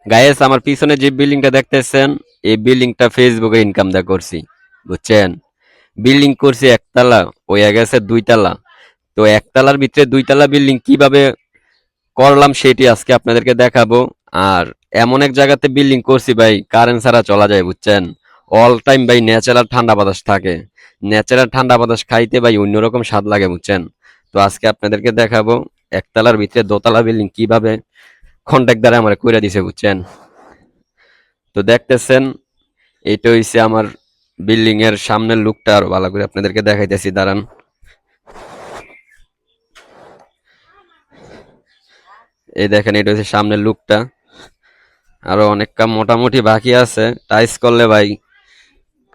Guys আমার পিছনে যে বিল্ডিংটা দেখতেছেন, এই বিল্ডিংটা ফেসবুকে ইনকাম দা করছি, বুঝছেন? বিল্ডিং করছি একতলা, হয়ে গেছে দুইতলা। তো একতলার ভিতরে দুইতলা বিল্ডিং কিভাবে করলাম সেটি আজকে আপনাদেরকে দেখাবো। আর এমন এক জায়গাতে বিল্ডিং করছি ভাই, কারেন্ট ছাড়া চলা যায়, বুঝছেন? অল টাইম ভাই ন্যাচারাল ঠান্ডা বাতাস থাকে। ন্যাচারাল ঠান্ডা বাতাস খাইতে ভাই অন্যরকম স্বাদ লাগে, বুঝছেন? তো আজকে আপনাদেরকে দেখাবো একতলার ভিতরে দোতলা বিল্ডিং কিভাবে কন্ট্রাক্ট দ্বারা আমার কইরা দিছে, বুঝছেন? তো দেখতেছেন, এইটা হইছে আমার বিল্ডিং এর সামনের লুকটা, আরো ভালো করে আপনাদেরকে দেখাইতেছি, দাঁড়ান। এই দেখেন, এটা হচ্ছে সামনের লুকটা। আরো অনেক কাম মোটামুটি বাকি আছে, টাইস করলে ভাই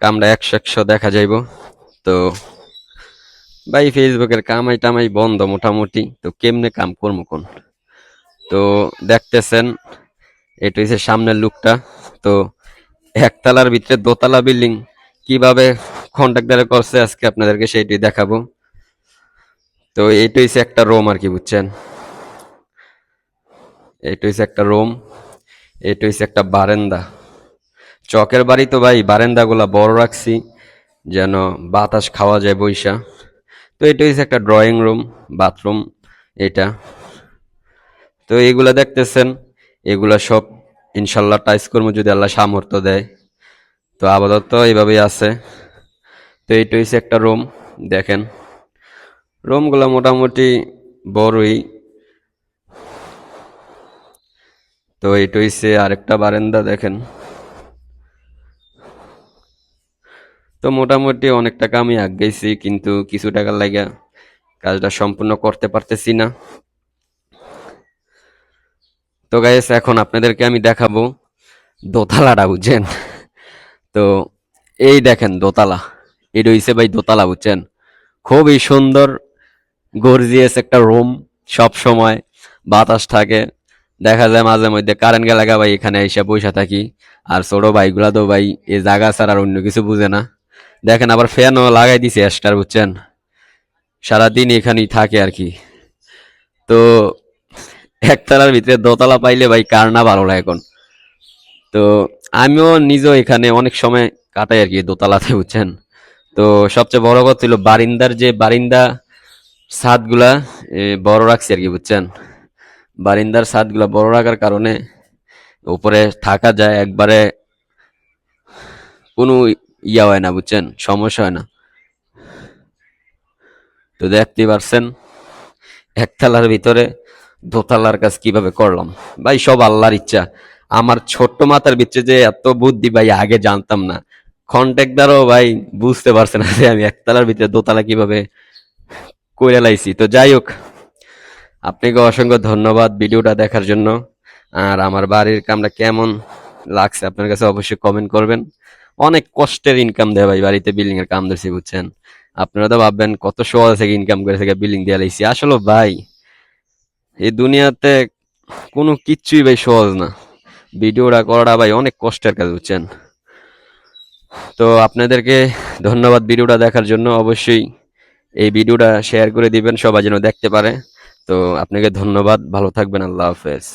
কামটা 100 দেখা যাইব। তো ভাই ফেসবুকের কামাই টামাই বন্ধ মোটামুটি, তো কেমনে কাম করবো কোন? তো দেখতেছেন, এটা হচ্ছে সামনের লুকটা। তো একতলার ভিতরে দোতলা বিল্ডিং কিভাবে কন্ট্রাক্টরে করছে আজকে আপনাদেরকে সেইটি দেখাবো। তো এইটা হচ্ছে একটা রুম আর কি, বুঝছেন? এইটা হচ্ছে একটা রুম, এটা হচ্ছে একটা বারান্দা। চকের বাড়ি তো ভাই বারান্দাগুলা বড় রাখছি যেন বাতাস খাওয়া যায় বইসা। তো এটা হচ্ছে একটা ড্রয়িং রুম, বাথরুম এটা। তো এগুলা দেখতেছেন, এগুলা সব ইনশাল্লাহ টাইস করবো যদি আল্লাহ সামর্থ্য দেয়। তো আপাতত এইভাবেই আছে। তো এইটা হচ্ছে একটা রুম, দেখেন রুমগুলা মোটামুটি বড়ই। তো এটা হচ্ছে আরেকটা বারান্দা, দেখেন। তো মোটামুটি অনেক টাকা আমি আগাইছি, কিন্তু কিছু টাকার লাগা কাজটা সম্পূর্ণ করতে পারতেছি না। তো গাইস এখন আপনাদেরকে আমি দেখাবো দোতলাটা, বুঝছেন? তো এই দেখেন দোতলা, এটা হইছে ভাই দোতলা, বুঝছেন? খুবই সুন্দর গর্জিয়াস একটা রুম। সব সময় বাতাস থাকে, দেখা যায় মাঝে মধ্যে কারেন্ট গেলে ভাই এখানে এসে বসে থাকি। আর ছোট ভাইগুলা তো ভাই এই জায়গা ছাড়া আর অন্য কিছু বুঝে না। দেখেন আবার ফ্যানও লাগাই দিছে এক্সট্রা, বুঝছেন? সারাদিন এখানেই থাকে আর কি। তো একতলার ভিতরে দোতলা পাইলে ভাই কার না ভালো লাগে এখন। তো আমিও নিজেও এখানে অনেক সময় কাটাই আর কি দোতলাতে, বুঝছেন? তো সবচেয়ে বড় কথা ছিল বারিন্দার যে বারিন্দা ছাদগুলা বড় রাখছি আর কি, বুঝছেন? বারিন্দার ছাদগুলা বড় রাখার কারণে উপরে থাকা যায় একবারে, কোনো ইয়া হয় না, বুঝছেন? সমস্যা হয় না। তো দেখতেই পারছেন একতলার ভিতরে দোতলার কাজ কিভাবে করলাম। ভাই সব আল্লাহর ইচ্ছা। আমার ছোট্ট মাথার ভিতরে যে এত বুদ্ধি ভাই আগে জানতাম না। কন্ট্রাক্টরও ভাই বুঝতে পারছে না যে আমি একতলার ভিতরে দোতলা কিভাবে কইরা লাইছি। তো যাই হোক, আপনাকে অসংখ্য ধন্যবাদ ভিডিওটা দেখার জন্য। আর আমার বাড়ির কামটা কেমন লাগছে আপনার কাছে অবশ্যই কমেন্ট করবেন। অনেক কষ্টের ইনকাম দেয় ভাই, বাড়িতে বিল্ডিং এর কাম ধরছি, বুঝছেন? আপনারা তো ভাববেন কত সহজ থেকে ইনকাম করে থেকে বিল্ডিং দিয়ে লাইছি, আসলে ভাই এই দুনিয়াতে কোনো কিচ্ছুই ভাই সহজ না। ভিডিওটা করাটা ভাই অনেক কষ্টের কাজ, বুঝছেন? তো আপনাদেরকে ধন্যবাদ ভিডিওটা দেখার জন্য। অবশ্যই এই ভিডিওটা শেয়ার করে দিবেন, সবাই যেন দেখতে পারে। তো আপনাকে ধন্যবাদ, ভালো থাকবেন, আল্লাহ হাফেজ।